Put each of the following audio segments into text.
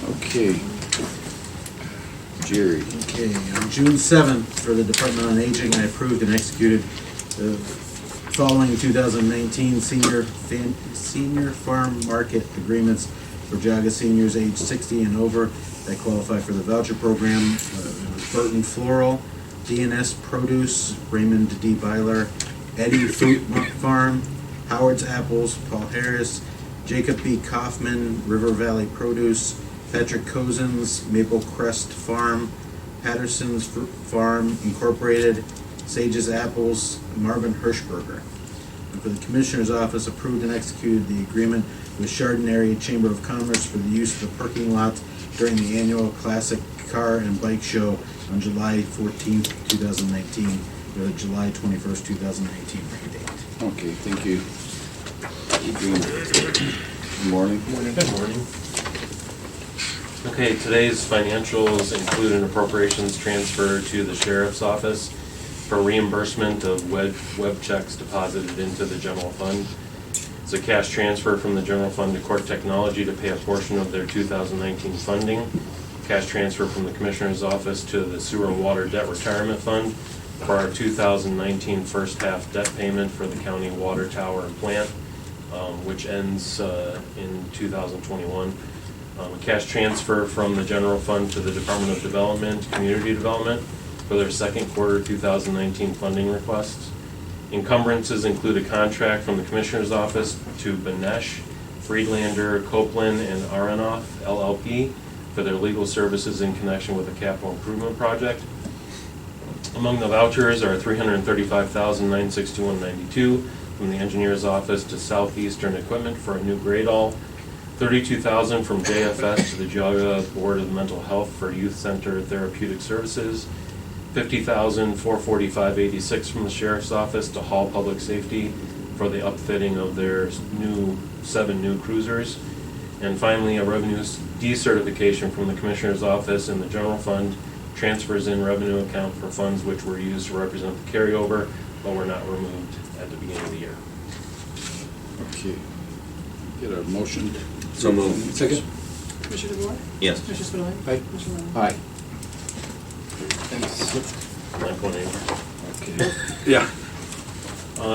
Okay. Jerry. Okay, on June 7th, for the Department on Aging, I approved and executed the following 2019 senior farm market agreements for Geauga seniors age 60 and over that qualify for the voucher program. It was Burton Floral, D&S Produce, Raymond D. Byler, Eddie Fruit Farm, Howard's Apples, Paul Harris, Jacob B. Kaufman, River Valley Produce, Patrick Cousins, Maple Crest Farm, Patterson's Farm Incorporated, Sage's Apples, Marvin Hirschberger. And for the Commissioner's Office, approved and executed the agreement with Chardon Area Chamber of Commerce for the use of the parking lot during the annual Classic Car and Bike Show on July 14th, 2019, or July 21st, 2019 rain date. Okay, thank you. Adrian. Good morning. Good morning. Okay, today's financials include an appropriations transfer to the Sheriff's Office for reimbursement of web checks deposited into the general fund. It's a cash transfer from the general fund to Court Technology to pay a portion of their 2019 funding. Cash transfer from the Commissioner's Office to the Sewer and Water Debt Retirement Fund for our 2019 first half debt payment for the county water tower and plant, which ends in 2021. A cash transfer from the general fund to the Department of Development, Community Development for their second quarter 2019 funding requests. Encumbrances include a contract from the Commissioner's Office to Benesh, Friedlander, Copeland, and Aronoff LLP for their legal services in connection with the capital improvement project. Among the vouchers are $335,961.92 from the Engineer's Office to Southeastern Equipment for a new Gradall, $32,000 from JFS to the Geauga Board of Mental Health for Youth Center Therapeutic Services, $50,445.86 from the Sheriff's Office to Hall Public Safety for the upfitting of their 7 new cruisers, and finally a revenue decertification from the Commissioner's Office in the General Fund transfers in revenue account for funds which were used to represent the carryover but were not removed at the beginning of the year. Okay. Get a motion. So moved. Second? Commissioner DeWark? Yes. Commissioner Spudler? Aye. Commissioner Lennon? Aye. Thanks. Like one name. Okay. Yeah.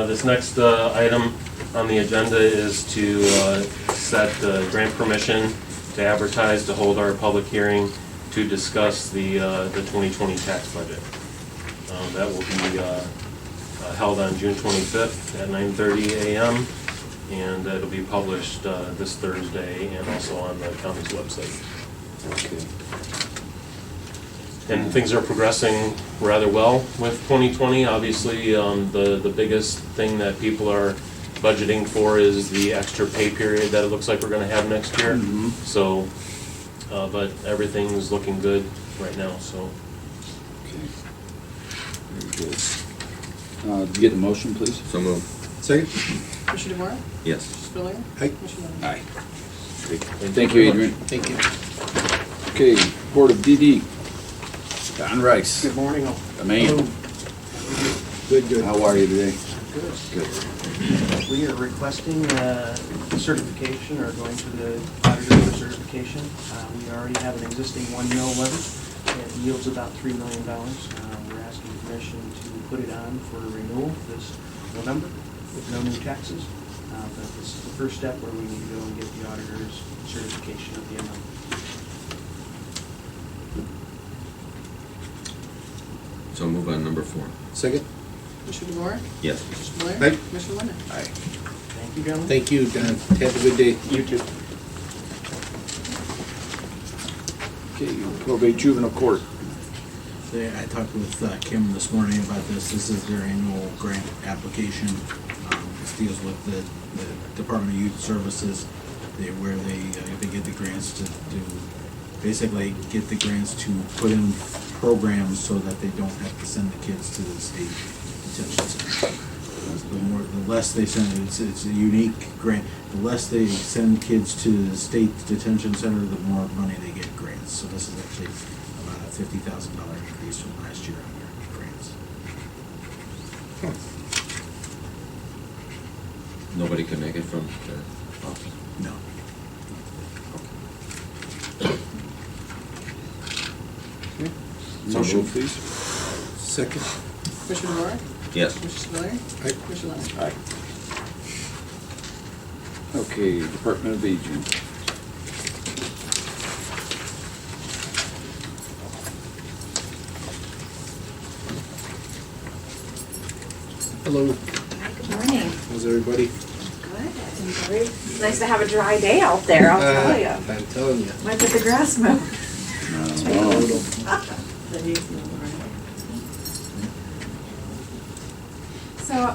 This next item on the agenda is to set grant permission to advertise to hold our public hearing to discuss the 2020 tax budget. That will be held on June 25th at 9:30 a.m. and it'll be published this Thursday and also on the county's website. Okay. And things are progressing rather well with 2020. Obviously, the biggest thing that people are budgeting for is the extra pay period that it looks like we're going to have next year. Mm-hmm. So, but everything's looking good right now. So, Okay. Very good. Did you get the motion, please? So moved. Second? Commissioner DeWark? Yes. Spudler? Aye. Commissioner Lennon? Aye. Thank you, Adrian. Thank you. Okay, Board of DD. Don Rice. Good morning all. The man. Good, good. How are you today? Good. Good. We are requesting certification or going to the auditor for certification. We already have an existing 1 mil levy. It yields about $3 million. We're asking permission to put it on for renewal this November with no new taxes. But this is the first step where we need to go and get the auditor's certification of the amount. So move on number 4. Second? Commissioner DeWark? Yes. Commissioner Spudler? Aye. Commissioner Lennon? Aye. Thank you, gentlemen. Thank you, Don. Have a good day. You too. Okay, probate juvenile court. I talked with Kim this morning about this. This is their annual grant application. This deals with the Department of Youth Services, where they get the grants to basically get the grants to put in programs so that they don't have to send the kids to the state detention center. The less they send, it's a unique grant. The less they send kids to the state detention center, the more money they get grants. So this is actually about a $50,000 increase from last year on their grants. Nobody can make it from the office. No. Motion, moved. please. Second. Commissioner DeWart? Yes. Commissioner Spillier? Aye. Commissioner Lennon? Aye. Okay, Department of Aging. Hello, Hi, good morning. how's everybody? Good. It's nice to have a dry day out there, I'll tell you. I'm telling you. When did the grass move? So,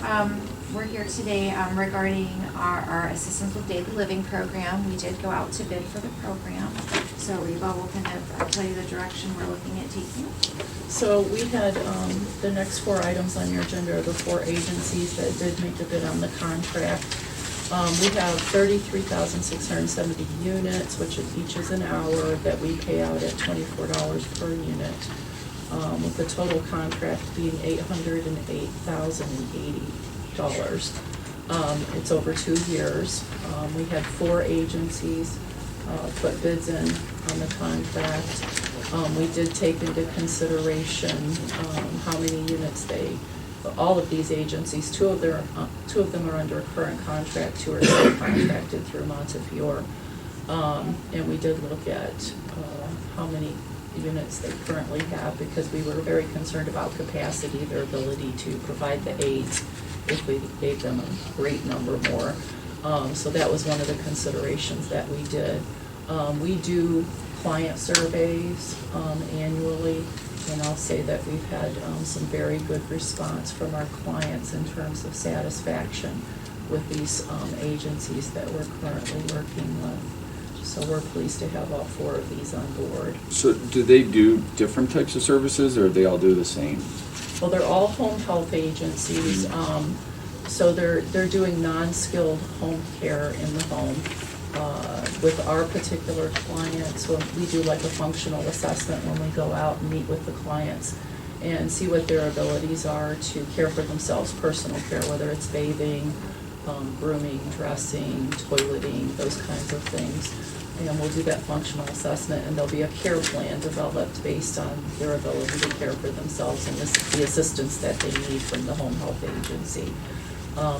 we're here today regarding our Assistance with Daily Living program. We did go out to bid for the program. So Reba will kind of tell you the direction we're looking at taking. So we had, the next 4 items on your agenda are the 4 agencies that did make the bid on the contract. We have 33,670 units, which each is an hour, that we pay out at $24 per unit, with the total contract being $808,080. It's over 2 years. We had 4 agencies put bids in on the contract. We did take into consideration how many units all of these agencies, 2 of them are under a current contract, 2 are contracted through Montefiore. And we did look at how many units they currently have, because we were very concerned about capacity, their ability to provide the aids if we gave them a great number more. So that was one of the considerations that we did. We do client surveys annually, and I'll say that we've had some very good response from our clients in terms of satisfaction with these agencies that we're currently working with. So we're pleased to have all 4 of these on board. So do they do different types of services, or they all do the same? Well, they're all home health agencies, so they're doing non-skilled home care in the home. With our particular clients, when we do like a functional assessment when we go out and meet with the clients and see what their abilities are to care for themselves, personal care, whether it's bathing, grooming, dressing, toileting, those kinds of things. And we'll do that functional assessment, and there'll be a care plan developed based on their ability to care for themselves and the assistance that they need from the home health agency.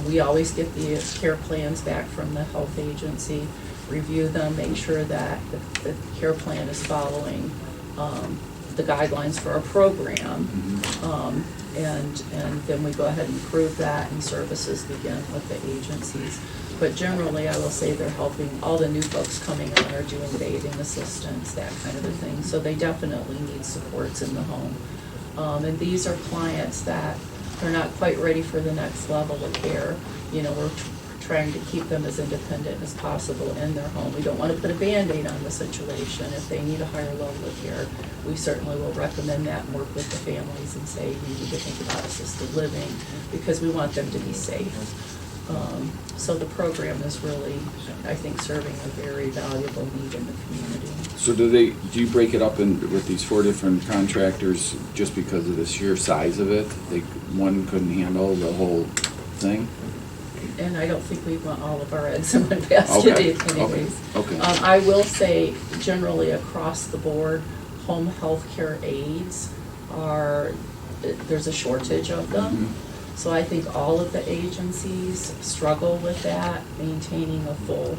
We always get the care plans back from the health agency, review them, make sure that the care plan is following the guidelines for our program. And then we go ahead and approve that, and services begin with the agencies. But generally, I will say they're helping, all the new folks coming on are doing bathing assistance, that kind of a thing. So they definitely need supports in the home. And these are clients that they're not quite ready for the next level of care. You know, we're trying to keep them as independent as possible in their home. We don't want to put a Band-Aid on the situation. If they need a higher level of care, we certainly will recommend that and work with the families and say, you need to think about assisted living, because we want them to be safe. So the program is really, I think, serving a very valuable need in the community. So do you break it up with these 4 different contractors just because of the sheer size of it? One couldn't handle the whole thing? And I don't think we want all of our eggs in one basket anyways. Okay. I will say, generally across the board, home health care aides there's a shortage of them. So I think all of the agencies struggle with that, maintaining a full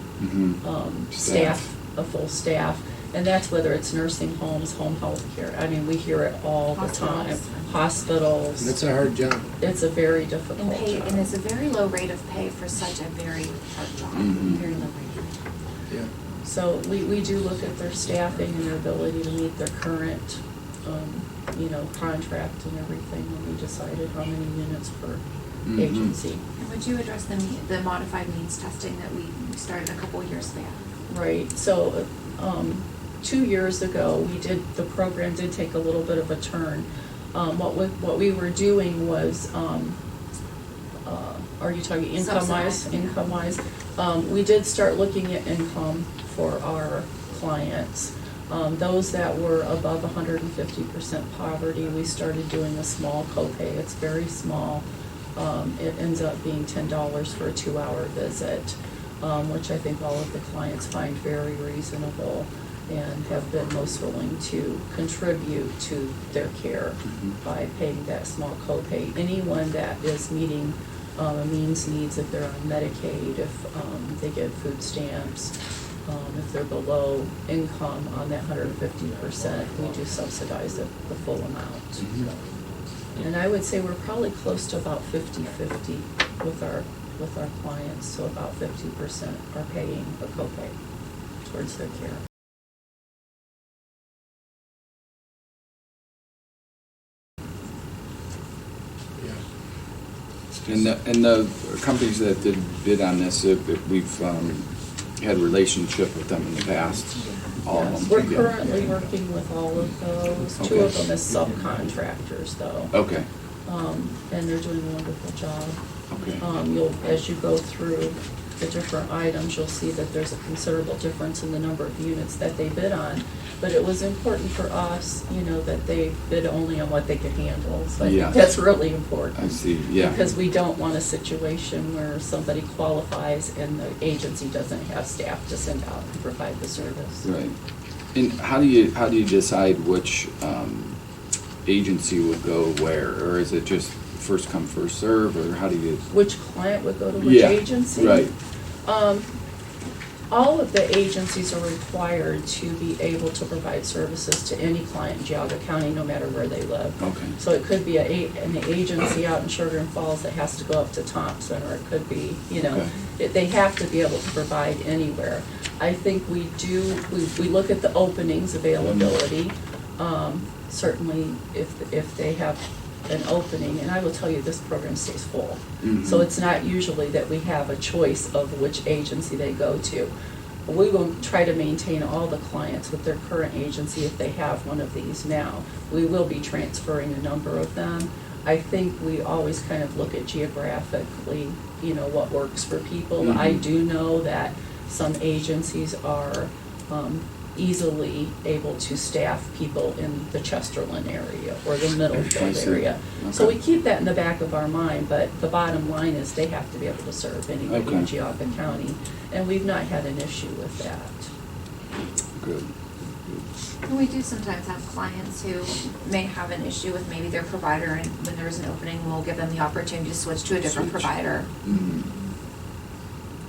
staff, a full staff. And that's whether it's nursing homes, home health care. I mean, we hear it all the time. Hospitals. That's a hard job. It's a very difficult job. And it's a very low rate of pay for such a very hard job, very low rate. Yeah. So we do look at their staffing and their ability to meet their current, contract and everything when we decided how many units per agency. And would you address the modified means testing that we started a couple years back? Right, so 2 years ago, the program did take a little bit of a turn. What we were doing was, are you talking income-wise? Subsidized. Income-wise. We did start looking at income for our clients. Those that were above 150% poverty, we started doing a small copay. It's very small. It ends up being $10 for a 2-hour visit, which I think all of the clients find very reasonable. and have been most willing to contribute to their care by paying that small copay. Anyone that is meeting means needs, if they're on Medicaid, if they get food stamps, if they're below income on that 150%, we do subsidize the full amount. And I would say we're probably close to about 50-50 with our clients, so about 50% are paying a copay towards their care. Yeah. And the companies that did bid on this, we've had a relationship with them in the past, all of Yes, them. we're Yeah. currently working with all of those. Two Okay. of them as subcontractors, though. Okay, And they're doing a wonderful job. okay. As you go through the different items, you'll see that there's a considerable difference in the number of units that they bid on. But it was important for us, that they bid only on what they could handle. So I Yeah. think that's really important. I see, yeah. Because we don't want a situation where somebody qualifies and the agency doesn't have staff to send out and provide the service. Right. And how do you decide which agency would go where? Or is it just first come, first serve, or how do you? Which client would go to which Yeah, agency? right. All of the agencies are required to be able to provide services to any client in Geauga County, no matter where they live. Okay. So it could be an agency out in Sugar and Falls that has to go up to Thompson, or it could be, they have to be able to provide anywhere. I think we look at the openings availability. Certainly, if they have an opening, and I will tell you, this program stays full. So it's not usually that we have a choice of which agency they go to. We will try to maintain all the clients with their current agency if they have one of these now. We will be transferring a number of them. I think we always kind of look at geographically, what works for people. I do know that some agencies are easily able to staff people in the Chesterland area or the Middlefield see. area. So Okay. we keep that in the back of our mind, but the bottom line is they have to be able to serve anybody in Okay. Geauga County, and we've not had an issue with that. Good. And we do sometimes have clients who may have an issue with maybe their provider, and when there's an opening, we'll give them the opportunity to switch to a different Switch. provider. Mhm.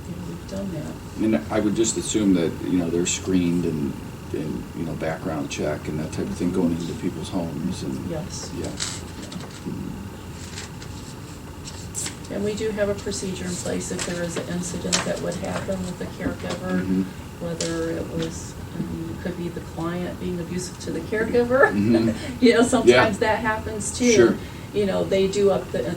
Yeah, we've done that. And I would just assume that, they're screened and background check and that type of thing going into people's homes and. Yes. Yeah. And we do have a procedure in place if there is an incident that would happen with the caregiver, Mhm. whether it was, it could be the client being abusive to the caregiver. Mhm. Sometimes that happens too. Sure. They do up the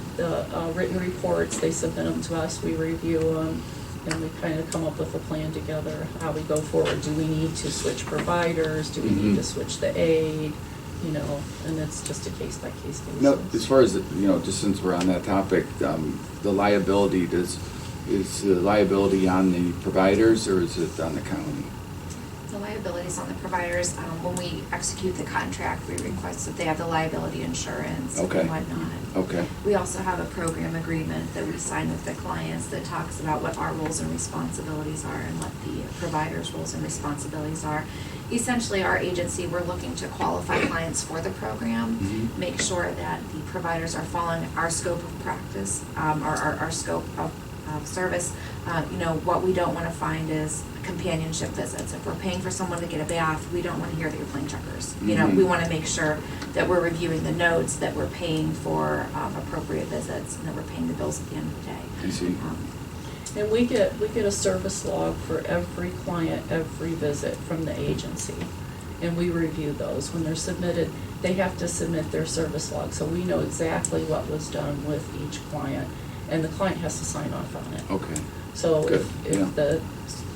written reports, they submit them to us, we review them, and we kind of come up with a plan together, how we go forward. Do we need to switch providers? Do we need to switch the aid? And it's just a case-by-case basis. Now, as far as, just since we're on that topic, the liability, is the liability on the providers or is it on the county? The liabilities on the providers, when we execute the contract, we request that they have the liability insurance and Okay. whatnot. Okay. We also have a program agreement that we sign with the clients that talks about what our roles and responsibilities are and what the provider's roles and responsibilities are. Essentially, our agency, we're looking to qualify clients for the program, make sure that the providers are following our scope of practice, our scope of service. What we don't want to find is companionship visits. If we're paying for someone to get a bath, we don't want to hear that you're playing checkers. We want to make sure that we're reviewing the notes, that we're paying for appropriate visits, and that we're paying the bills at the end of the day. I see. And we get a service log for every client, every visit from the agency. And we review those. When they're submitted, they have to submit their service log, so we know exactly what was done with each client. And the client has to sign off on it. Okay. So Good, yeah.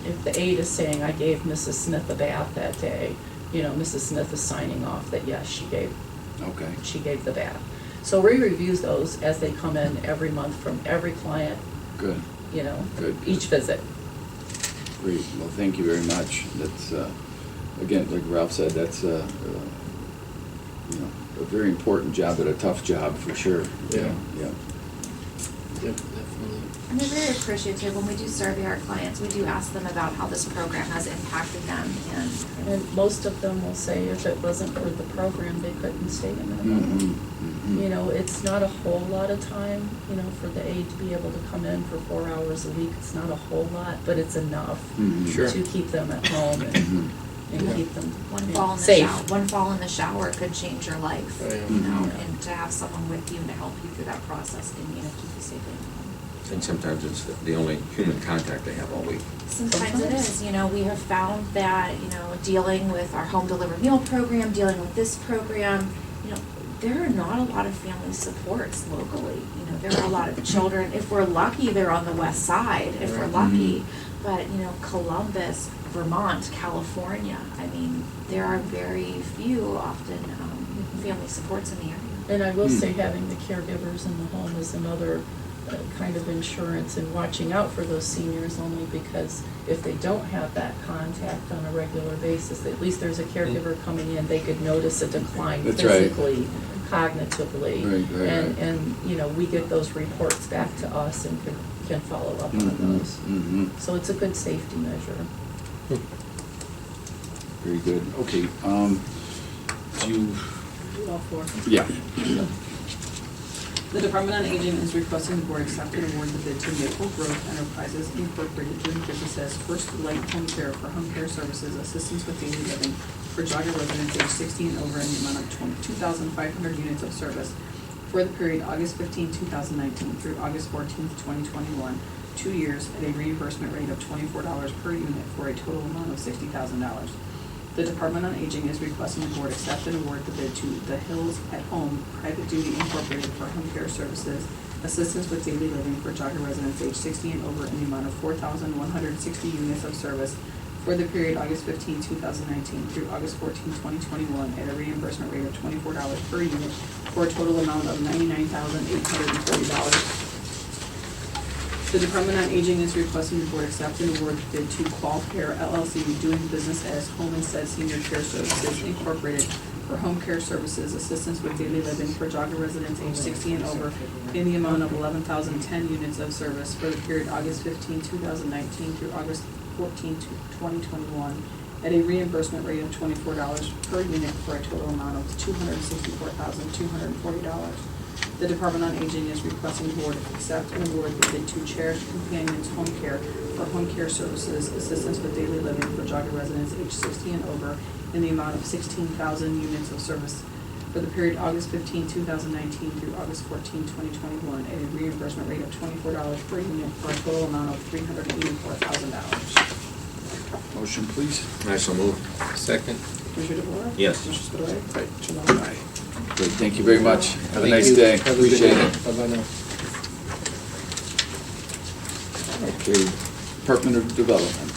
if the aide is saying, I gave Mrs. Smith a bath that day, Mrs. Smith is signing off that yes, she gave the bath. So we review those as they come in every month from every client, Good. Good. each visit. Great. Well, thank you very much. That's, again, like Ralph said, that's a very important job, but a tough job for sure. Yeah. Yeah. Definitely. And they're very appreciative. When we do survey our clients, we do ask them about how this program has impacted them, And most of them will say if it wasn't for the program, they couldn't stay in their home. Mhm. You know, it's not a whole lot of time, you know, for the aide to be able to come in for 4 hours a week. It's not a whole lot, but it's enough Mhm. Sure. to keep them at home and Mhm. keep them one you fall know, in the safe. shower, one fall in the shower could change your life, Oh, yeah. you know, Mhm. and to have someone with you to help you through that process and, you know, keep you safe at home. And sometimes it's the only human contact they have all week. Sometimes it is, you know, we have found that, you know, dealing with our home delivered meal program, dealing with this program, you know, there are not a lot of family supports locally. You know, there are a lot of children, if we're lucky, they're on the west side, if we're lucky. But, you know, Columbus, Vermont, California, I mean, there are very few often family supports in the area. And I will Hmm. say having the caregivers in the home is another kind of insurance and watching out for those seniors, only because if they don't have that contact on a regular basis, at least there's a caregiver coming in, they could notice a decline That's right. physically, cognitively. Right. And, you know, we get those reports back to us and can follow up on those. Mhm. So it's a good safety measure. Very good. Okay, do you, All four. yeah. The Department on Aging is requesting the board accept and award the bid to Maple Grove Enterprises Incorporated doing business as First Light Home Care for home care services, assistance with daily living for Geauga residents age 60 and over in the amount of 2,500 units of service for the period August 15, 2019 through August 14, 2021, 2 years at a reimbursement rate of $24 per unit for a total amount of $60,000. The Department on Aging is requesting the board accept and award the bid to The Hills at Home Private Duty Incorporated for home care services, assistance with daily living for Geauga residents age 60 and over in the amount of 4,160 units of service for the period August 15, 2019 through August 14, 2021 at a reimbursement rate of $24 per unit for a total amount of $99,840. The Department on Aging is requesting the board accept and award the bid to Qual Care LLC doing business as Home Instead Senior Care Services Incorporated for home care services, assistance with daily living for Geauga residents age 60 and over in the amount of 11,010 units of service for the period August 15, 2019 through August 14, 2021 at a reimbursement rate of $24 per unit for a total amount of $264,240. The Department on Aging is requesting the board accept and award the bid to Cherished Companions Home Care for home care services, assistance with daily living for Geauga residents age 60 and over in the amount of 16,000 units of service for the period August 15, 2019 through August 14, 2021 at a reimbursement rate of $24 per unit for a total amount of $384,000. Motion, please. I so move. Second. Commissioner DeBoer? Yes. Commissioner Spudler? Right. Commissioner Levin? Aye. Good, thank you very much. Have a Thank nice you. day. Have a good Appreciate day. it. Bye-bye now. Okay, Department of Development.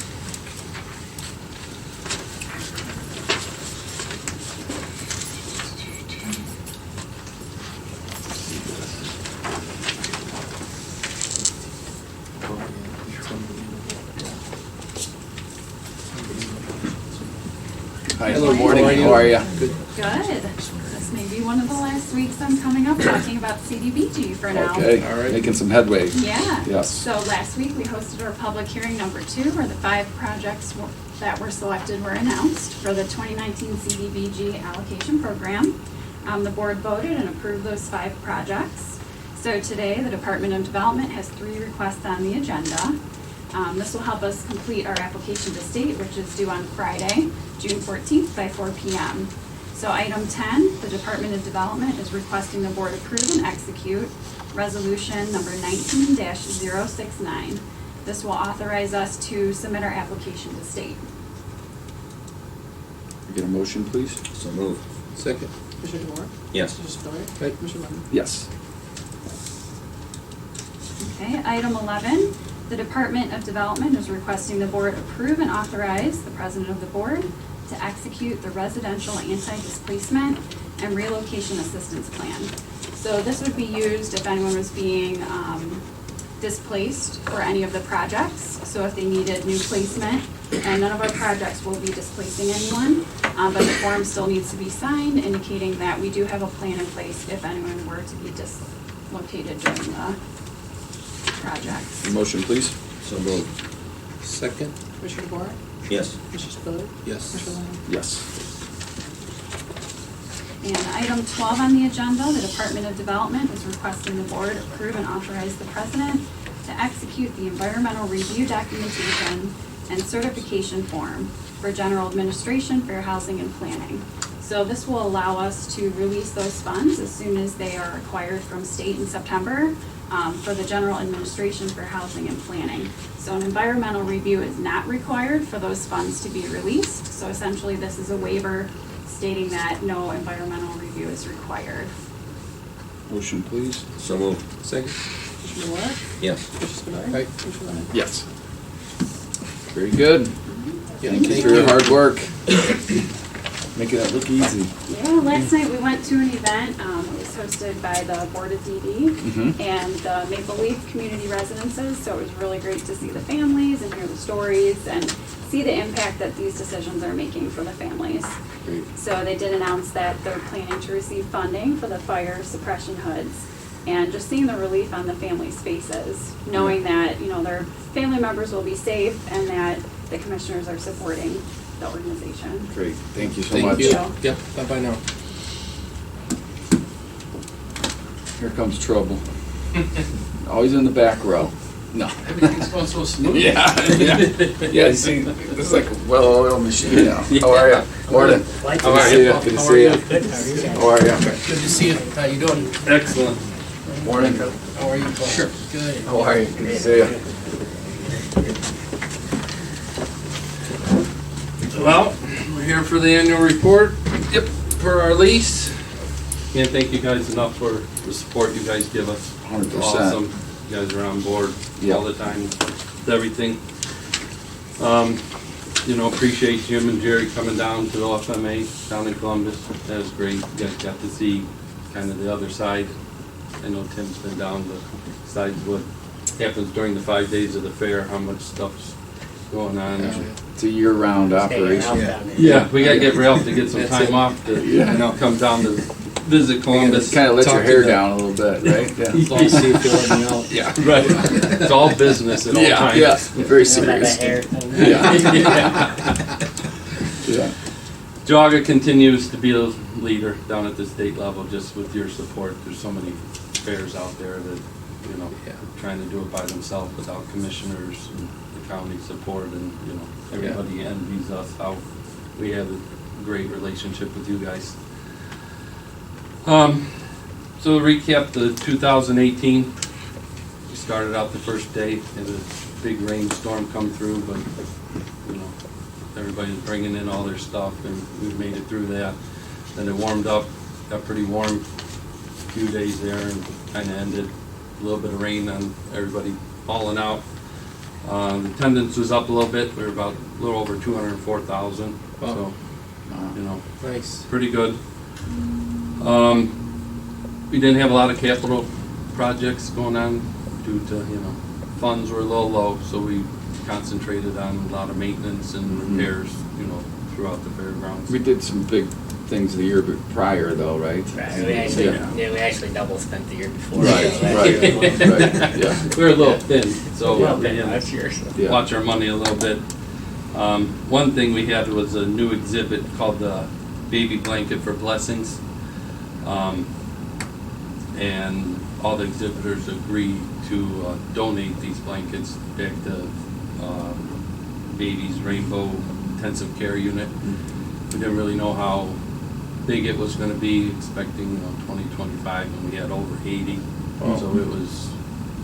Hi, Hello, good morning, how are you? how are you? Good. Good. This may be one of the last weeks I'm coming up talking about CDBG for now. Okay, All right. making some headway. Yeah. Yes. So last week, we hosted our public hearing number 2, where the 5 projects that were selected were announced for the 2019 CDBG allocation program. The board voted and approved those 5 projects. So today, the Department of Development has 3 requests on the agenda. This will help us complete our application to state, which is due on Friday, June 14th by 4 p.m. So item 10, the Department of Development is requesting the board approve and execute resolution number 19-069. This will authorize us to submit our application to state. Get a motion, please? So move. Second. Commissioner DeBoer? Yes. Commissioner Spudler? Aye. Commissioner Levin? Yes. Okay, item 11, the Department of Development is requesting the board approve and authorize the president of the board to execute the residential anti-displacement and relocation assistance plan. So this would be used if anyone was being displaced for any of the projects. So if they needed new placement, and none of our projects will be displacing anyone, but the form still needs to be signed indicating that we do have a plan in place if anyone were to be dislocated during the projects. Motion, please. So moved. Second? Commissioner DeBoer? Yes. Commissioner Spillier? Yes. Commissioner Lennon? Yes. And item 12 on the agenda, the Department of Development is requesting the board approve and authorize the president to execute the environmental review documentation and certification form for general administration, fair housing, and planning. So this will allow us to release those funds as soon as they are acquired from state in September for the general administration, fair housing, and planning. So an environmental review is not required for those funds to be released. So essentially, this is a waiver stating that no environmental review is required. Motion, please. So moved. Second? Commissioner DeBoer? Yes. Commissioner Spillier? Aye. Commissioner Lennon? Yes. Very good. Yeah, Thank you thank for your you. hard work. Making that look easy. Yeah, last night we went to an event, it was hosted by the Board of DD Mhm. and the Maple Leaf Community Residences, so it was really great to see the families and hear the stories and see the impact that these decisions are making for the families. Great. So they did announce that they're planning to receive funding for the fire suppression hoods. And just seeing the relief on the families' faces, knowing that, you know, their family members will be safe and that the commissioners are supporting the organization. Great. Thank you so Thank much. you. So- Yep, bye-bye now. Here comes trouble. Always in the back row. No. Everything's going so smooth. Yeah, yeah. Yeah, you see, this is like a well-oiled machine now. How are you? Morning. How are you? Good to see you. Good, how are you? How are you? Good to see you. How you doing? Excellent. Morning. How are you, Paul? Sure. Good. How are you? Good to see you. Well, we're here for the annual report. Yep. For our lease. Can't thank you guys enough for the support you guys give us. 100%. Awesome. You guys are on board Yep. all the time with everything. You know, appreciate Jim and Jerry coming down to the OFMA down in Columbus. That was great. You guys got to see kind of the other side. I know Tim's been down the sides of what happens during the 5 days of the fair, how much stuff's going on. It's a year-round operation. Yeah, we gotta get Ralph to get some That's time it. off to, Yeah. you know, come down to visit Columbus. Kind of let your Talk to hair the- down a little bit, right? Yeah. As long as you feel let me out. Yeah. Right. It's all business at all Yeah, times. yeah. Very serious. Yeah. Yeah. Geauga continues to be a leader down at the state level, just with your support. There's so many fairs out there that, you know, Yeah. trying to do it by themselves without commissioners and the county support, and, you know, everybody envies us how we have a great relationship with you guys. So to recap the 2018, we started out the first day, had a big rainstorm come through, but, you know, everybody's bringing in all their stuff, and we've made it through that. Then it warmed up, got pretty warm a few days there, and kind of ended. A little bit of rain on everybody falling out. The attendance was up a little bit. We were about a little over 204,000. Wow. So, you know, Nice. pretty good. We didn't have a lot of capital projects going on due to, you know, funds were a little low, so we concentrated on a lot of maintenance and repairs, you know, throughout the fairgrounds. We did some big things the year prior, though, right? Right, we actually, Yeah. we actually double spent the year before. Right, so that right, year we went- right, yeah. We were a little thin, so Well, we then had last to year, so. Yeah. watch our money a little bit. One thing we had was a new exhibit called the Baby Blanket for Blessings. And all the exhibitors agreed to donate these blankets back to Baby's Rainbow Intensive Care Unit. We didn't really know how big it was gonna be, expecting, you know, 20, 25, and we had over 80. So it was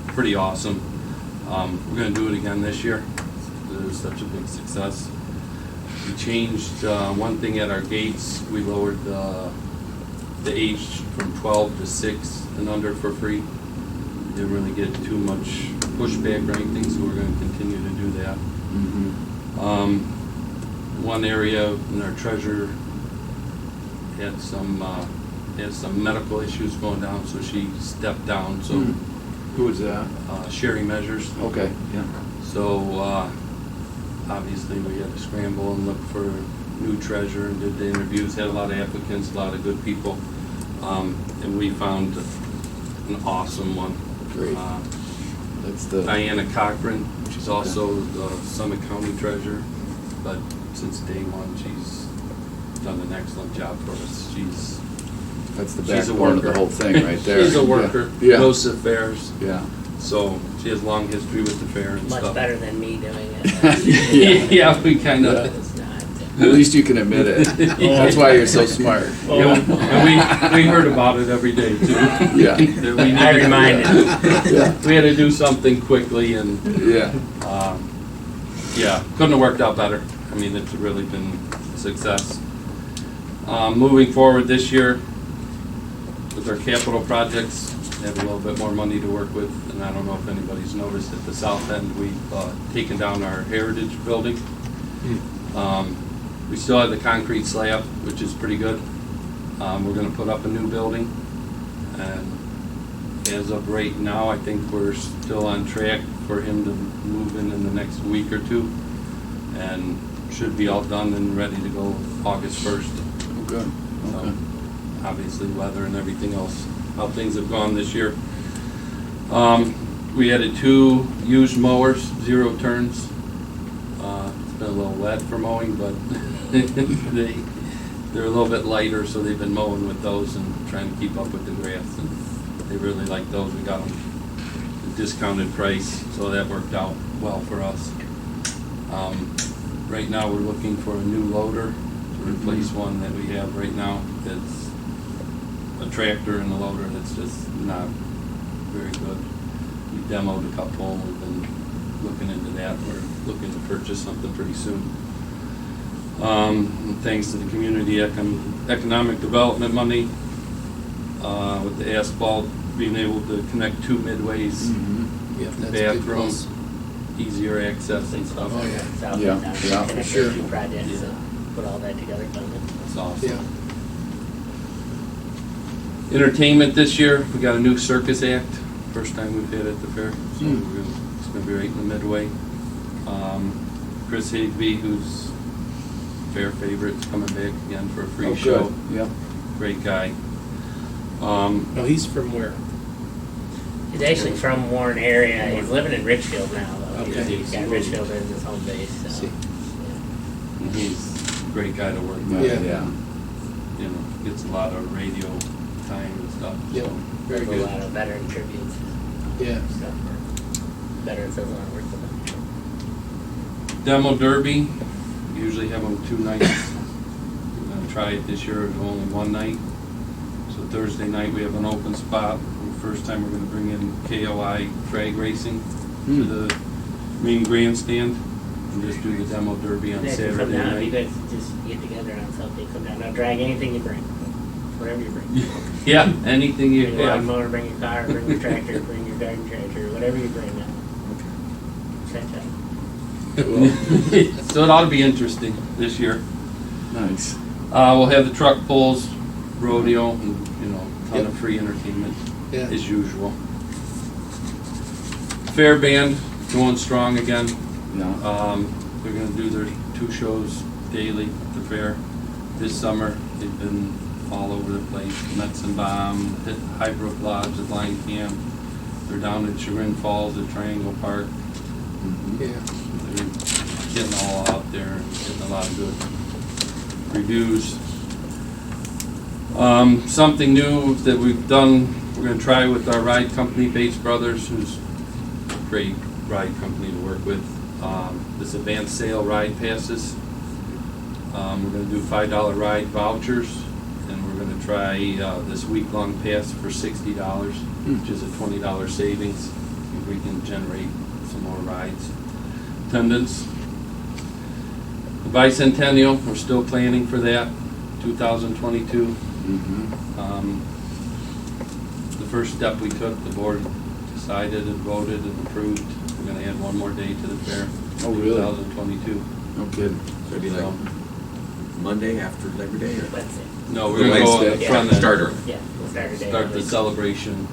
pretty awesome. We're gonna do it again this year. It was such a big success. We changed one thing at our gates. We lowered the age from 12 to 6 and under for free. Didn't really get too much pushback or anything, so we're gonna continue to do that. One area in our treasurer had some medical issues going down, so she stepped down, so. Who was that? Sherry Measures. Okay, yeah. So, obviously, we had to scramble and look for a new treasurer and did the interviews, had a lot of applicants, a lot of good people. And we found an awesome one. Great. That's the, Diana Cochran, she's also the Summit County Treasurer, but since day one, she's done an excellent job for us. that's the She's a backbone of the worker. whole thing right there. She's a worker, Yeah. knows the fairs, Yeah. so she has long history with the fair and Much stuff. better than me doing it. Yeah, we kind Yeah. of, It's not. At least you can admit it. That's why you're so smart. and we heard about it every day too. Yeah. That we I needed- reminded him. Yeah. We had to do something quickly and, Yeah. yeah, couldn't have worked out better. I mean, it's really been a success. Moving forward this year with our capital projects, we have a little bit more money to work with, and I don't know if anybody's noticed at the south end, we've taken down our heritage building. We still have the concrete slab, which is pretty good. We're gonna put up a new building, and as of right now, I think we're still on track for him to move in the next week or two, and should be all done and ready to go August 1st. Oh, good. So, Okay. obviously, weather and everything else, how things have gone this year. We added 2 used mowers, 0 turns. It's been a little wet for mowing, but they're a little bit lighter, so they've been mowing with those and trying to keep up with the grass. And they really like those. We got them at a discounted price, so that worked out well for us. Right now, we're looking for a new loader to replace one that we have right now. It's a tractor and a loader that's just not very good. We demoed a couple, and we've been looking into that. We're looking to purchase something pretty soon. And thanks to the community economic development money, with the asphalt, being able to connect 2 midways, Yeah, that's a big bathroom, plus. easier access and stuff. Oh, yeah. South Yeah, and down, yeah, for connect sure. the 2 projects, Yeah. put all that together, done it. That's awesome. Yeah. Entertainment this year, we got a new circus act, first time we've had at the fair, so it's gonna be right in the midway. Chris Higby, who's fair favorite, is coming back again for a free Oh, show. good. Yeah. Great guy. Oh, he's from where? He's actually from Warren area, he's living in Richfield now, though. Okay. He's got Richfield as his home base, so. See. And he's a great guy to work Yeah. with. Yeah. You know, gets a lot of radio time and stuff, Yeah, so. very There's a good. lot of veteran tributes, Yeah. stuff for veterans that want to work with them. Demo Derby, usually have them 2 nights. We're gonna try it this year, it's only 1 night. So Thursday night, we have an open spot. First time we're gonna bring in KOI drag racing to the main grandstand and just do the Demo Derby on They can Saturday come down, you night. guys just get together on something, come down, now drag anything you bring, whatever you bring. Yeah, anything you Bring your have. lawnmower, bring your car, bring your tractor, bring your garden tractor, whatever you bring now. Check that. So it ought to be interesting this year. Nice. We'll have the truck pulls, rodeo, and, you know, ton Yep. of free entertainment Yeah. as usual. Fair band going strong again. Yeah. They're gonna do their 2 shows daily at the fair. This summer, they've been all over the place. Metzenbaum, hit Highbrook Lodge, at Line Camp. They're down at Chagrin Falls at Triangle Park. Yeah. They're getting all out there and getting a lot of good reviews. Something new that we've done, we're gonna try with our ride company, Bates Brothers, who's a great ride company to work with. This advanced sale ride passes. We're gonna do $5 ride vouchers, and we're gonna try this week-long pass for $60, which is a $20 savings. If we can generate some more rides. Attendance. The bicentennial, we're still planning for that, 2022. The first step we took, the board decided and voted and approved, we're gonna add 1 more day to the fair. Oh, really? 2022. No kidding. So it'd be like Monday after Labor Day, or Wednesday. No, we're gonna go on the Wednesday. front end. start early? Yeah, we'll start a day. Start the early. celebration.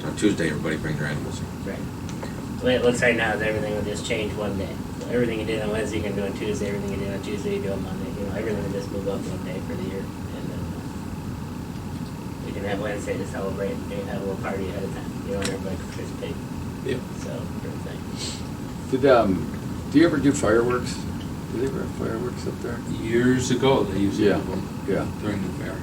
So on Tuesday, everybody bring their animals. Right. The way it looks right now is everything will just change 1 day. So everything you did on Wednesday, you can do on Tuesday, everything you did on Tuesday, you do on Monday. You know, everything will just move up 1 day for the year. And then we can have Wednesday to celebrate, and have a little party ahead of time. You know, and everybody participate. Yep. So, sort of thing. Do you ever do fireworks? Do they ever have fireworks up there? Years ago, they used to Yeah, have them yeah. during the fair.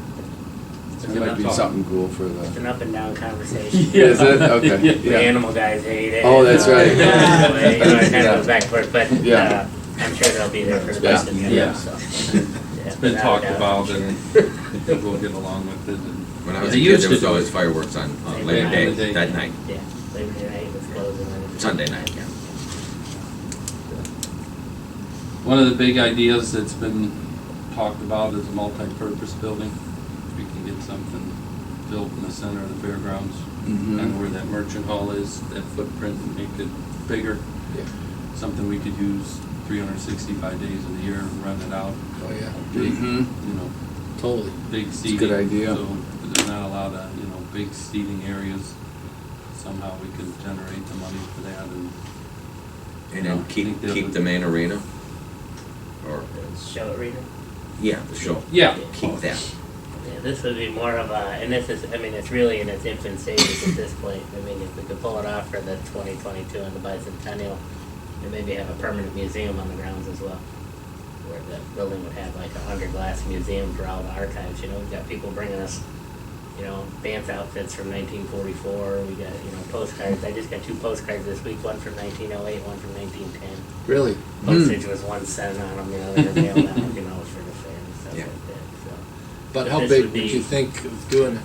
That might be something cool for It's the. an up and down conversation. Is it? Okay, The yeah. animal guys hate it. Oh, that's right. You know, it kind of goes back and forth, but, Yeah. I'm sure they'll be there for the Yeah. rest of the year, Yeah. so. It's been talked about and people will get along with it. And When I was a they kid, used there to was do always it. fireworks on Labor Labor Day. Day, that night, Yeah, Labor Day night was closed and then. Sunday night, yeah. One of the big ideas that's been talked about is a multi-purpose building. We can get something built in the center of the fairgrounds, Mhm. and where that merchant hall is, that footprint, and make it bigger. Yeah. Something we could use 365 days of the year and rent it out. Oh, yeah, Big, Mhm. you know, totally. big seating. good idea. So there's not a lot of, big seating areas. Somehow we could generate the money for that and. And Yeah, then I think that keep would- the main arena? Or, Show it, reader. yeah, the show. Yeah. Keep that. Yeah, this would be more of a, and this is, I mean, it's really in its infant stages at this point. I mean, if we could pull it off for the 2022 and the bicentennial, and maybe have a permanent museum on the grounds as well, where the building would have like a underglass museum for all the archives. We've got people bringing us, dance outfits from 1944. We got, postcards. I just got 2 postcards this week, one from 1908, one from 1910. Really? Postage was 1 cent on them, they were mailed out, for the fair and stuff Yeah. like that, so. But how This big would would be- you think of doing it?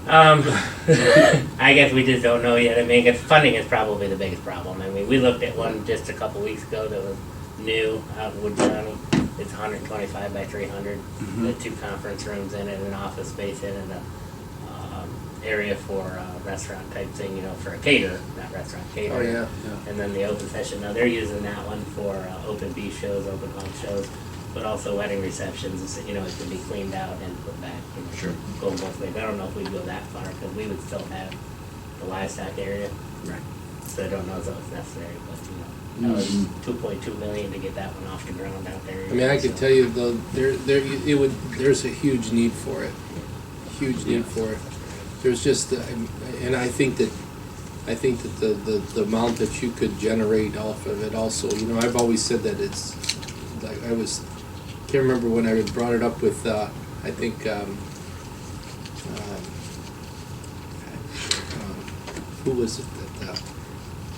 I guess we just don't know yet. I mean, funding is probably the biggest problem. I mean, we looked at one just a couple weeks ago that was new out in Wood County. It's 125 by 300, with 2 conference rooms in it, an office space in it, and a area for restaurant type thing, for a caterer, not restaurant, caterer. Oh, yeah. And then the open session, now they're using that one for open beef shows, open home shows, but also wedding receptions, it can be cleaned out and put back. Sure. Go both ways. I don't know if we'd go that far, because we would still have the livestock area, Right. so I don't know if it's necessary, but, that was $2.2 million to get that one off the ground out there. I mean, I could so. tell you though, there's a huge need for it. Huge need for it. There's just, and I think that the amount that you could generate off of it also, I've always said that it's, like, can't remember when I brought it up with, I think, who was it that,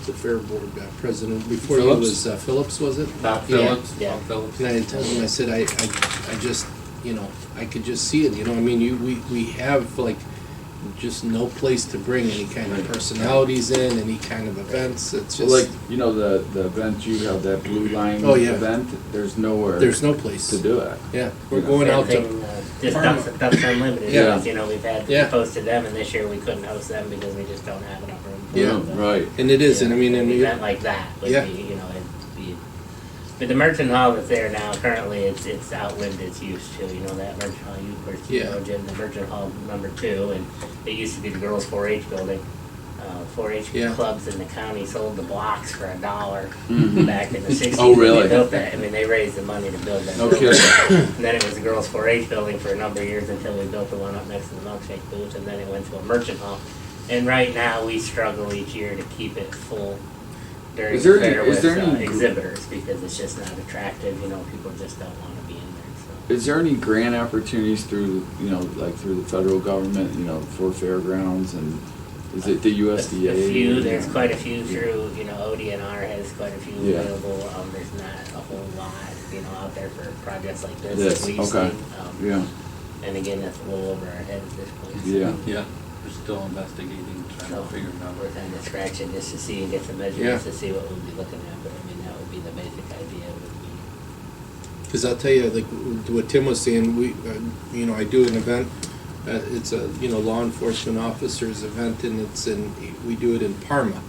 the fair board president, before he Phillips? was, Phillips, was it? Bob Phillips, Yeah. Bob Phillips. And I told him, I said, I just, I could just see it, I mean, we have like just no place to bring any kind of personalities in, any kind of events, it's So just, like, the event you have, that Blue Line Oh, yeah. event, there's nowhere there's no place. to do it. Yeah, we're Yeah. going Same out to, thing, just Parma. Ducks Unlimited, Yeah. we've had, Yeah. we posted them, and this year we couldn't host them because we just don't have enough room. for Yeah. them, but- Right. and it is, and I mean, An and event like that would Yeah. be, it'd be, but the merchant hall that's there now, currently, it's outlived its use too, that merchant hall, you of course, Yeah. Jim, the merchant hall number 2, and it used to be the girls' 4-H building. 4-H Yeah. clubs in the county sold the blocks for $1 Mhm. back in the 60s. Oh, really? They built that, I mean, they raised the money to build that. No building. kidding. And then it was the girls' 4-H building for a number of years until we built the one up next to the milkshake booth, and then it went to a merchant hall. And right now, we struggle each year to keep it full during Is the there any- fair is with there any- exhibitors, because it's just not attractive, people just don't wanna be in there, Is there any grant opportunities through, like through the federal government, for fairgrounds, and is it the so. USDA? A few, there's quite a few through, ODNR has quite a few Yeah. available, there's not a whole lot, out there for projects like this This, that we've okay. seen. Yeah, And again, that's a little over our head at this point. so. yeah. Yeah, we're still investigating, trying So to figure it out. we're kind of scratching just to see and get some measurements to see what we'll be looking at, but I mean, that would be the basic idea would be. because I'll tell you, like, what Tim was saying, we, I do an event, it's a, law enforcement officers event, and we do it in Parma.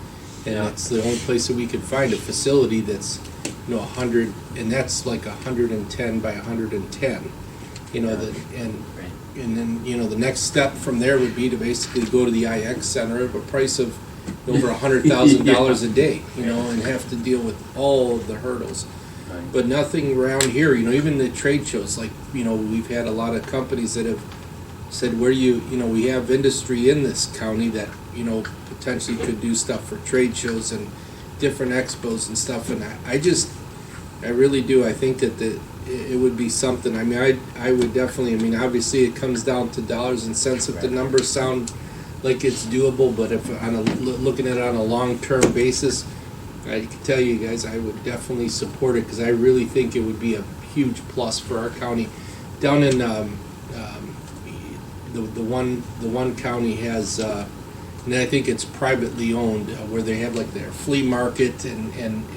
And Yeah. it's the only place that we can find a facility that's, 100, and that's like 110 by 110. Right. And then, the next step from there would be to basically go to the IX Center at a price of over $100,000 a day, and have to deal with all of the hurdles. Right. But nothing around here, even the trade shows, like, we've had a lot of companies that have said where you know, we have industry in this county that, you know, potentially could do stuff for trade shows and different expos and stuff, and I really do, I think that it would be something, I mean, I would definitely, I mean, obviously it comes down to dollars and cents if the numbers sound like it's doable, but if looking at it on a long-term basis, I can tell you guys, I would definitely support it, because I really think it would be a huge plus for our county. Down in the one county has, and I think it's privately owned, where they have like their flea market, and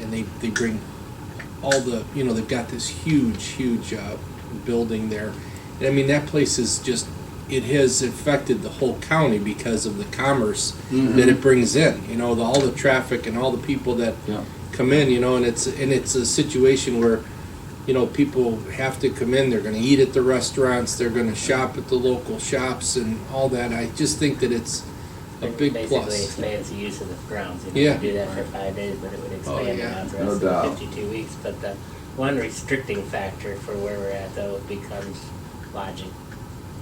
they bring all the, you know, they've got this huge building there. And I mean, that place is just, it has affected the whole county because of the commerce that it brings in, you know, all the traffic and all the people that come in, you know, and it's a situation where, you know, people have to come in, they're gonna eat at the restaurants, they're gonna shop at the local shops and all that. I just think that it's a big Basically plus. expands the use of the grounds, you know, Yeah. you do that for 5 days, but it would expand yeah. around the No rest doubt. of the 52 weeks. But the one restricting factor for where we're at though becomes lodging.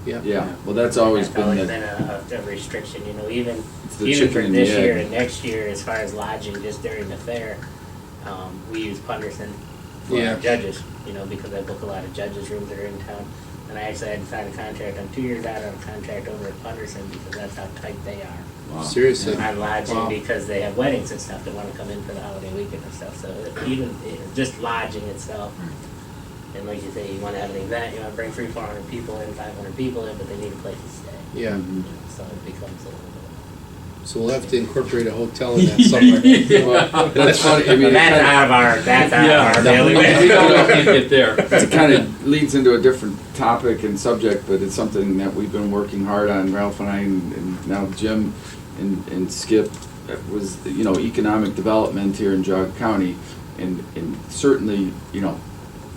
Yeah, well, that's always That's always been been the, a restriction, you know, even the even chicken for and the this year egg. and next year, as far as lodging, just during the fair, we use Punderson for Yeah. our judges, you know, because I book a lot of judges' rooms that are in town. And I actually had to sign a contract, I'm 2 years out on a contract over at Punderson because that's how tight they are. Wow. Seriously. On lodging Wow. because they have weddings and stuff that want to come in for the holiday weekend and stuff. So even just lodging itself, and like you say, you want to have an event, you want to bring 300-400 people in, 500 people in, but they need a place to stay. Yeah, So it becomes a little bit. so we'll have to incorporate a hotel in that somewhere. Well, that's funny, I mean, it That's kinda- out of our. That's out of our Yeah, we bailiwick. can't get there. it kind of leads into a different topic and subject, but it's something that we've been working hard on, Ralph and I, and now Jim and Skip, was, you know, economic development here in Geauga County, and certainly, you know,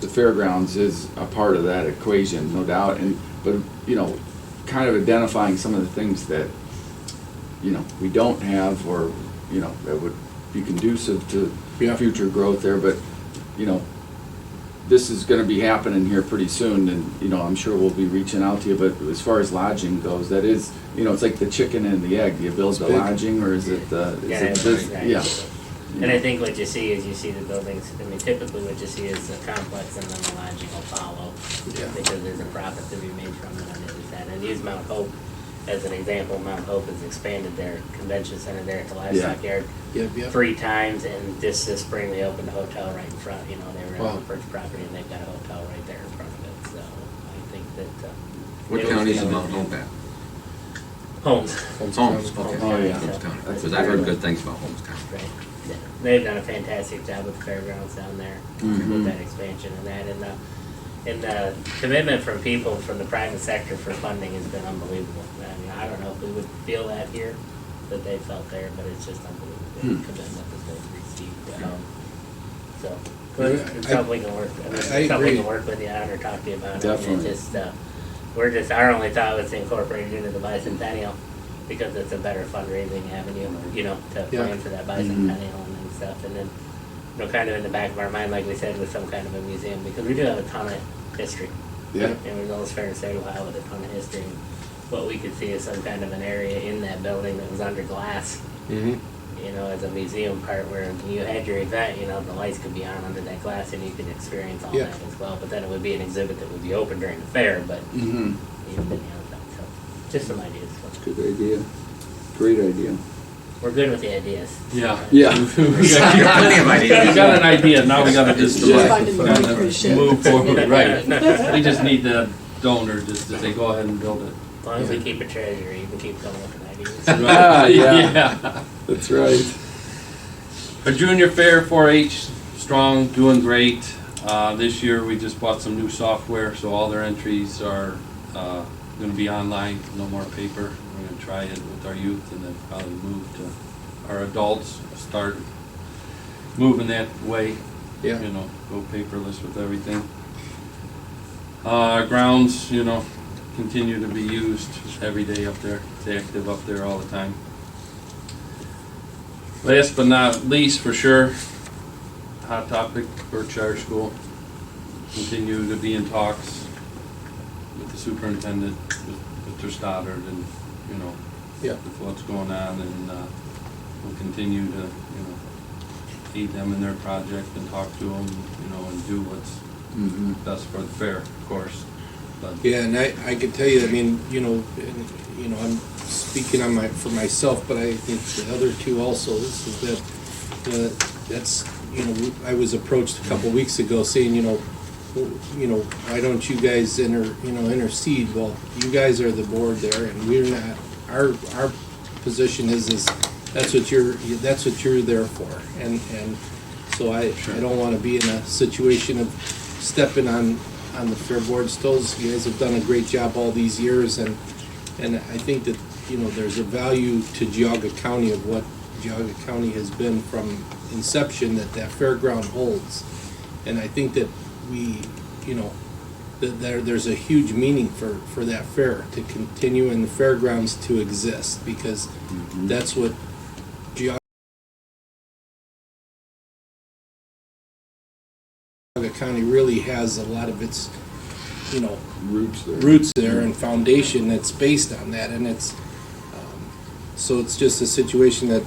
the fairgrounds is a part of that equation, no doubt, but, you know, kind of identifying some of the things that, you know, we don't have, or, you know, that would be conducive to future growth there, but, you know, this is gonna be happening here pretty soon, and, you know, I'm sure we'll be reaching out to you, but as far as lodging goes, that is, you know, it's like the chicken and the egg. Do you build the big. lodging, or is it, Right. yeah. And I think what you see is you see the buildings, I mean, typically what you see is the complex and then the lodging will follow. Yeah. Because there's a profit to be made from it on the other side. And use Mount Hope as an example. Mount Hope has expanded their convention center there at the livestock yard Yep. 3 times, and this spring they opened a hotel right in front, you know, they were Wow. on the first property and they've got a hotel right there in front of it, so I think that, What it county was- is Mount Hope at? Holmes. Holmes, okay. Oh, yeah. Holmes County, That's because I've heard good things about Holmes County. Right, yeah. They've done a fantastic job with the fairgrounds down there, with that expansion and that, and the commitment from people from the private sector for funding has been unbelievable. I mean, I don't know if we would feel that here, that they felt there, but it's just unbelievable, the commitment that they've received. So, but it's something we can work, I mean, it's I something we agree. can work with you on or talk to you about. Definitely. It's just, our only thought was to incorporate it into the bicentennial, because it's a better fundraising avenue, you know, to plan for that bicentennial and stuff. And then, you know, kind of in the back of our mind, like we said, with some kind of a museum, because we do have a ton of history. Yeah. And we're almost fair to say, wow, with a ton of history. What we could see is some kind of an area in that building that was under glass, Mm-hmm. you know, as a museum part where you had your event, you know, the lights could be on under that glass and you could experience all Yeah. that as well. But then it would be an exhibit that would be open during the fair, but Mm-hmm. even the outside. So, just some ideas. Good idea. Great idea. We're good with the ideas. Yeah. Yeah. We got an idea, now we gotta just Yeah. Finding the right kinda cruise ship. move forward, right. We just need the donor just to say, go ahead and build it. As long as we keep a treasury, you can keep coming up with ideas. Ah, yeah. Yeah. That's right. Our junior fair, 4-H, strong, doing great. This year, we just bought some new software, so all their entries are gonna be online, no more paper. We're gonna try it with our youth and then probably move to our adults, start moving that way. Yeah. You know, go paperless with everything. Our grounds, you know, continue to be used every day up there. It's active up there all the time. Last but not least, for sure, hot topic, Berkshire School. Continue to be in talks with the superintendent, with Mr. Stoddard and, you know, Yeah. with what's going on, and we'll continue to, you know, aid them in their project and talk to them, you know, and do what's best for the fair, of course. But Yeah, and I could tell you, I mean, I'm speaking for myself, but I think the other two also, is that, that's, I was approached a couple weeks ago saying, why don't you guys intercede? Well, you guys are the board there, and we're not, our position is that's what you're there for, and so I don't wanna be in a situation of stepping on the fair board's toes. You guys have done a great job all these years, and I think that, there's a value to Geauga County of what Geauga County has been from inception that fairground holds. And I think that there's a huge meaning for that fair to continue and the fairgrounds to exist, because that's what Geauga County really has, a lot of its roots there and foundation that's based on that. And it's so it's just a situation that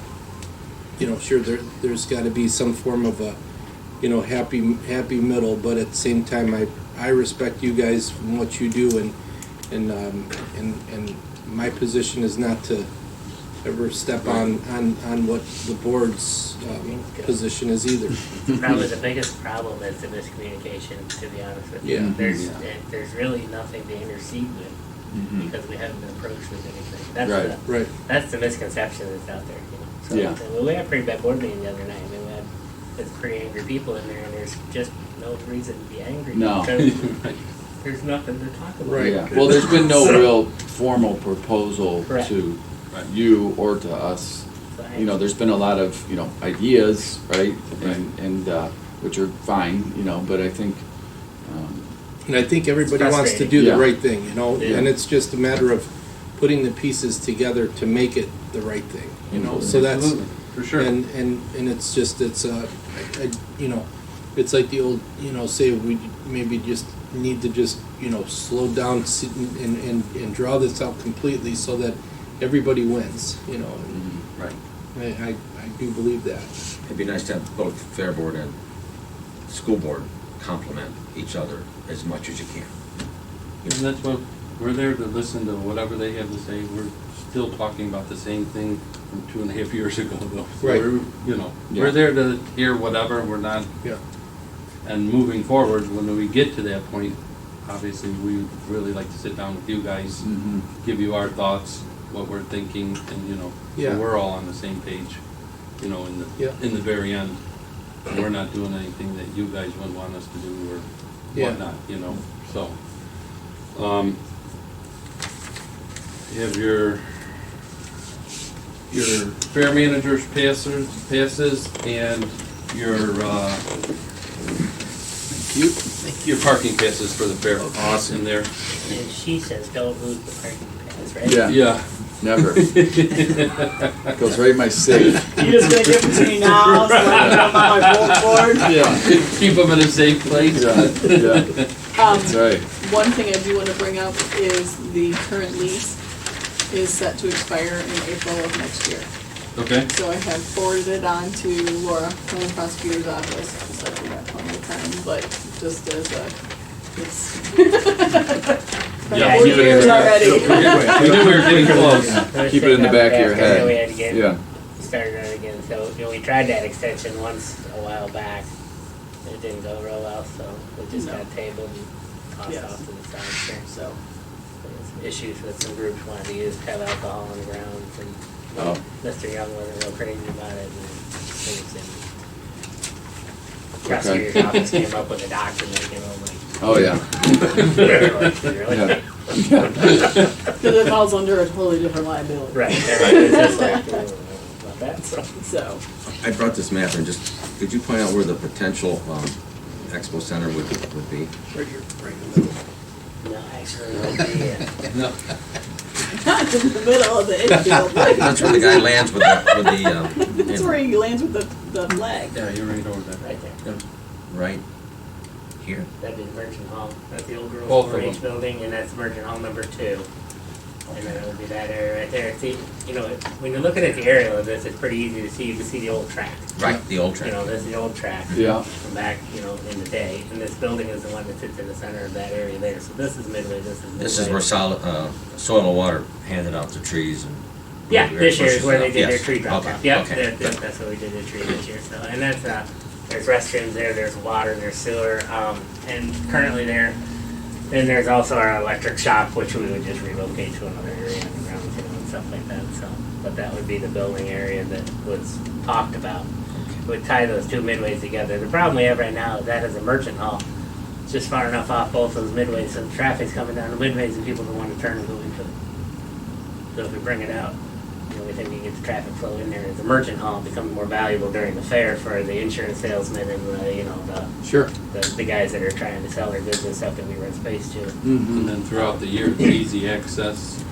sure there's got to be some form of a happy middle, but at the same time I respect you guys and what you do, and my position is not to ever step on what the board's position is either. Probably the biggest problem is the miscommunication, to be honest with you. Yeah. There's really nothing to intercede with, because we haven't been approached with anything. That's Right. That's the misconception that's out there, So, Yeah. we had a pretty bad board meeting the other night. I mean, we had pretty angry people in there, and there's just no reason to be angry. No. Because there's nothing to talk about. Right. Yeah, well, there's been no real formal proposal Correct. to you or to us. There's been a lot of, ideas, right? And which are fine, but I think, And I think everybody It's wants to frustrating. do Yeah. the right thing, Yeah. and it's just a matter of putting the pieces together to make it the right thing, so that's, absolutely, for sure. and it's just, it's it's like the old, say we maybe just need to just, slow down, sit and draw this out completely so that everybody wins, and Right. I do believe that. It'd be nice to have both fair board and school board complement each other as much as you can. And that's what, we're there to listen to whatever they have to say. We're still talking about the same thing from 2.5 years ago, though. So Right. We're Yeah. there to hear whatever, we're not, Yeah. and moving forward, when we get to that point, obviously, we'd really like to sit down with you guys, give you our thoughts, what we're thinking, and, Yeah. so we're all on the same page, in Yeah. the very end. We're not doing anything that you guys wouldn't want us to do or Yeah. whatnot, so. You have your fair manager's passes and your parking passes for the fair. Awesome. In there. And she says, don't lose the parking pass, right? Yeah. Yeah. never. Goes right in my safe. You just gonna give them to me now, so I can put them on my bulletin board? Yeah, Keep them in a safe place. yeah, that's right. One thing I do want to bring up is the current lease is set to expire in April of next year. Okay. So I have forwarded it on to Laura from the prosecutor's office, so I think that's plenty of time, but just as a, it's. Yeah, 4 keep it in years there. already. We knew we were getting close. Keep it in the back of your After that, we head. had to get Yeah. started on it again. So, we tried that extension once a while back. It didn't go real well, so we just No. got tabled and tossed Yes. off to the side there. So, There was some issues with some groups wanted to have alcohol on the grounds, and Oh. Mr. Young wasn't real crazy about it, and things and prosecutor's office came up with a document, like. Oh, yeah. Really? Yeah. because it falls under a totally different liability. Right. It's just like, about that, so. So, I brought this map and just, could you point out where the potential expo center would be? Right here, right in the middle. No, actually, it would be, No. not in the middle of the infield. That's where the guy lands with the That's where he lands with the flag. Yeah, you're right over there. right there. right here. That'd be the Merchant Hall. That's the old girls' Both of 4-H them. building, and that's Merchant Hall number 2. And then it would be that area right there. See, you know, when you're looking at the aerial of this, it's pretty easy to see. You can see the old track. Right, the old You track. know, this is the old track. Yeah. From back, you know, in the day. And this building is the one that sits in the center of that area there. So this is midway, this is midway. This is where solid, soil and water handed out to trees and. Yeah, this year is where they did their Yes. tree drop Okay, off. Yep, okay, good. that's where we did the tree this year. So, and that's, there's restrooms there, there's water, there's sewer, and currently there, then there's also our electric shop, which we would just relocate to another area on the ground, you know, and stuff like that, so. But that would be the building area that was talked about. Would tie those two midways together. The problem we have right now is that is a merchant hall. It's just far enough off both those midways, so the traffic's coming down the midways and people don't want to turn and go into it. So if we bring it out, you know, we think we can get the traffic flow in there. As a merchant hall, it becomes more valuable during the fair for the insurance salesmen and the, you know, Sure. the guys that are trying to sell their goods and stuff that we rent space to. And then throughout the year, it's easy access,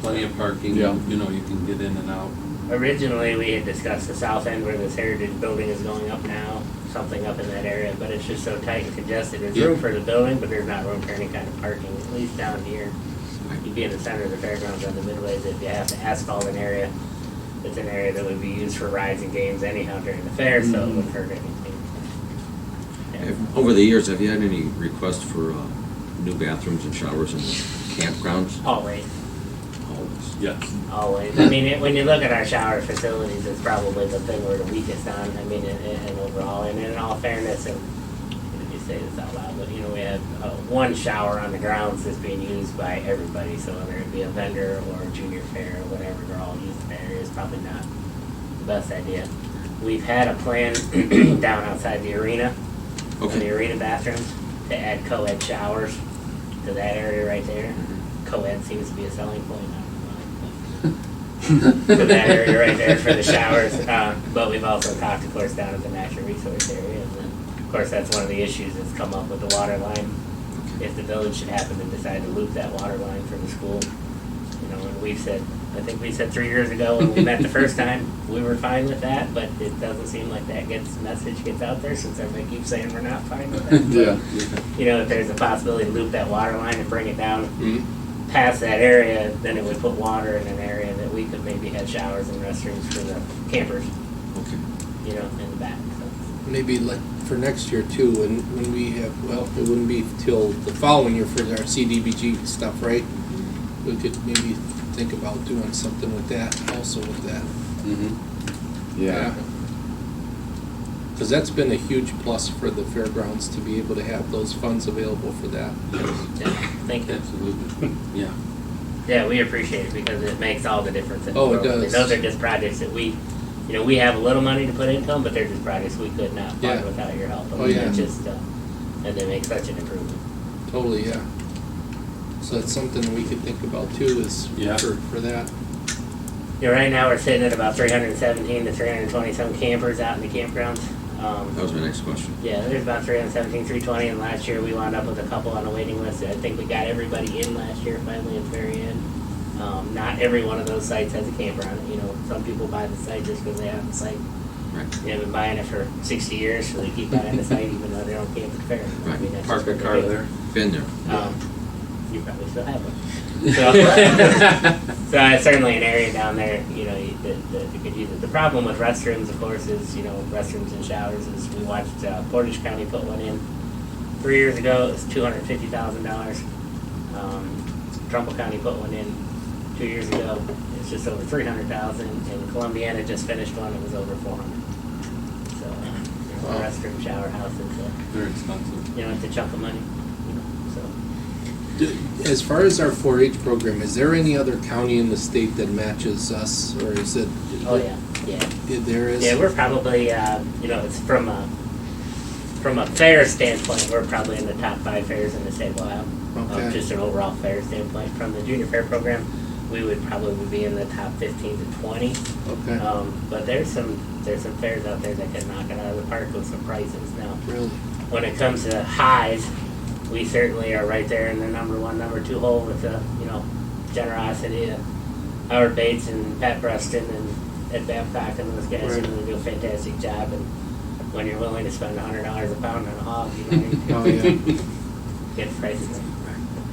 plenty of parking, Yeah. you know, you can get in and out. Originally, we had discussed the south end where this heritage building is going up now, something up in that area, but it's just so tight and congested. There's room for the building, but there's not room for any kind of parking, at least down here. You'd be in the center of the fairgrounds on the midways. If you have to asphalt an area, it's an area that would be used for rides and games anyhow during the fair, so it wouldn't hurt anything. Yeah. Over the years, have you had any requests for new bathrooms and showers in the campgrounds? Always, Always. Yes. always. I mean, when you look at our shower facilities, it's probably the thing we're the weakest on. I mean, and overall, and in all fairness, and you say this out loud, but you know, we have one shower on the grounds that's being used by everybody. So whether it be a vendor or a junior fair or whatever, they're all using the area. Is probably not the best idea. We've had a plan down outside the arena, in the arena bathrooms, to add co-ed showers to that area right there. Co-ed seems to be a selling point. I don't know. To that area right there for the showers. But we've also talked, of course, down at the natural resource area. And then, of course, that's one of the issues that's come up with the water line. If the village should happen to decide to loop that water line from the school, you know, and we've said, I think we said 3 years ago when we met the first time, we were fine with that, but it doesn't seem like that message gets out there since everybody keeps saying we're not fine with that. Yeah. You know, if there's a possibility to loop that water line and bring it down past that area, then it would put water in an area that we could maybe have showers and restrooms for the campers, Okay. you know, in the back. So. Maybe like for next year too, when we have, well, it wouldn't be till the following year for our CDBG stuff, right? We could maybe think about doing something with that, also with that. Yeah. Because that's been a huge plus for the fairgrounds to be able to have those funds available for that. Yeah, thank you. Absolutely. Yeah. Yeah, we appreciate it because it makes all the difference in the Oh, it world. I mean, does. those are just projects that we, you know, we have a little money to put into them, but they're just projects we could not fund Yeah. without your help. I Oh, mean, yeah. it's just, and they make such an improvement. Totally, yeah. So that's something we could think about too, is Yeah. for that. You know, right now we're sitting at about 317 to 320 some campers out in the campgrounds. That was my next question. Yeah, there's about 317, 320, and last year we wound up with a couple on the waiting list. I think we got everybody in last year finally at the very end. Not every one of those sites has a camper on it. You know, some people buy the site just because they have the site. Right. They've been buying it for 60 years, so they keep buying the site even though they don't camp at the fair. Right. I mean, that's Park just a what they car do. there. Been there. You probably still have one. So it's certainly an area down there, you know, that you could use it. The problem with restrooms, of course, is, you know, restrooms and showers is we watched Portage County put one in 3 years ago. It was $250,000. Trumbull County put one in 2 years ago. It's just over $300,000. And Columbiana just finished one. It was over $400,000. So, you know, Wow. restroom, shower house, They're expensive. you know, it's a chunk of money. You know, so. As far as our 4-H program, is there any other county in the state that matches us, or is it? Oh yeah, yeah. There is? Yeah, we're probably, you know, it's from a fair standpoint, we're probably in the top 5 fairs in the state of Ohio. Okay. Just an overall fair standpoint. From the junior fair program, we would probably be in the top 15 to 20. Okay, But there's some fairs out there that can knock it out of the park with some prices. Now, really? when it comes to highs, we certainly are right there in the number 1, number 2 hole with the, you know, generosity of Howard Bates and Pat Preston and Ed Babcock and those guys. Right. You know, they do a fantastic job. And when you're willing to spend $100 a pound on a hog, you know, you Oh, yeah. get prices.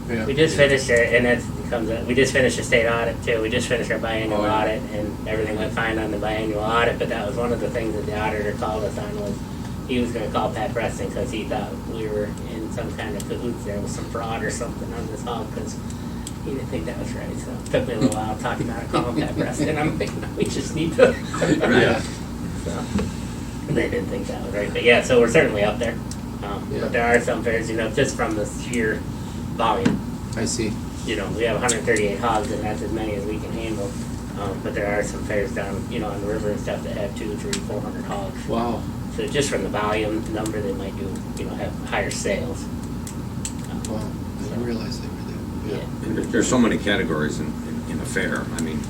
Yeah. We just finished it, and it's comes up. We just finished a state audit too. We just finished our biannual Oh, yeah. audit, and everything went fine on the biannual audit. But that was one of the things that the auditor called us on, was he was going to call Pat Preston because he thought we were in some kind of cahoots there with some fraud or something on this hog, because he didn't think that was right. So it took me a little while talking about it, calling Pat Preston. I'm like, no, we just need to. Yeah. So they didn't think that was right. But yeah, so we're certainly up there. Yeah. But there are some fairs, just from the sheer volume. I see. We have 138 hogs, and that's as many as we can handle. But there are some fairs down, on the river and stuff that have 200, 300, 400 hogs. Wow. So just from the volume number, they might do, have higher sales. Wow. I didn't realize they were there. Yeah. And there's so many categories in a fair. I mean,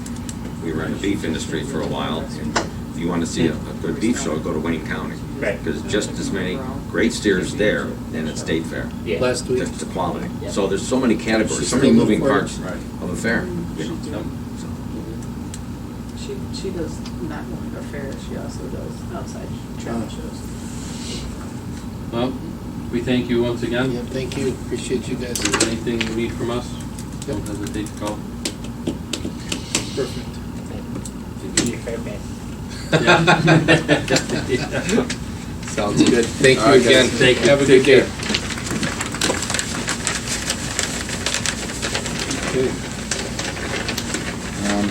we were in the beef industry for a while, and if you want to see a good beef show, go to Wayne County. Right. There's just as many great steers there than at State Fair. Yeah. Last week. That's the quality. Yeah. So there's so many categories, She's so many still moving moving parts forward. of a fair. So, She does not only a fair, she also does outside travel shows. Well, we thank you once again. Yeah, thank you. Appreciate you guys. If there's anything you need from us, don't hesitate to call. Perfect. Give me your fair pay. Yeah. Sounds good. Thank All you right, guys. again. Thank you. Have a Take good day. care. Okay.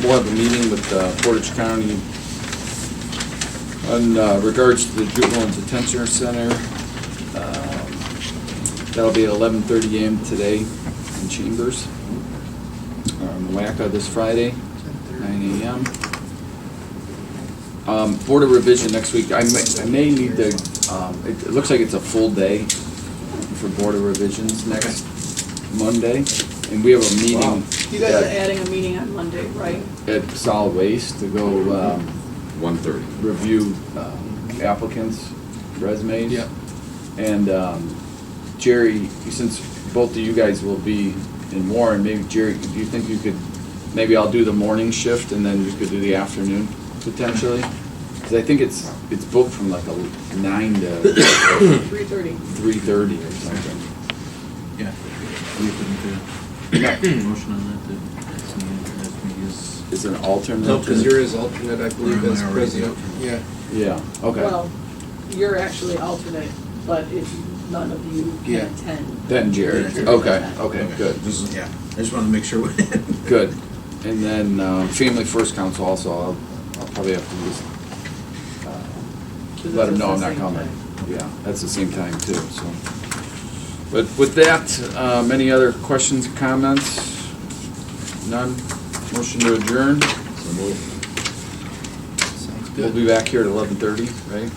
We'll have a meeting with Portage County on regards to the Juvenile Detention Center. That'll be at 11:30 a.m. today in Chambers. WACA this Friday, 9 a.m. Board of Revision next week. I may need to, it looks like it's a full day for Board of Revisions next Monday. And we have a meeting You guys are at adding a meeting on Monday, right? Solid Waste to go 1:30. review applicants' resumes. Yeah. And Jerry, since both of you guys will be in Warren, maybe Jerry, do you think you could, maybe I'll do the morning shift and then you could do the afternoon potentially? Because I think it's booked from like 9 to 3:30. 3:30 or something. Yeah. We put motion on that, ask me as Is an alternate? No, because you're his alternate, I believe, Or am I as already president. alternate? Yeah. Yeah, okay. Well, you're actually alternate, but if none of you Yeah. can attend. Then Jerry. then Jerry Okay, does that. okay, good. This is, yeah, I just wanted to make sure. Good. And then Family First Council also, I'll probably have to just 'Cause let them it's know I'm the not same coming. time. Yeah, that's the same time too, so. But with that, any other questions, comments? None? Motion to adjourn? Sounds We'll good. be back here at 11:30, right?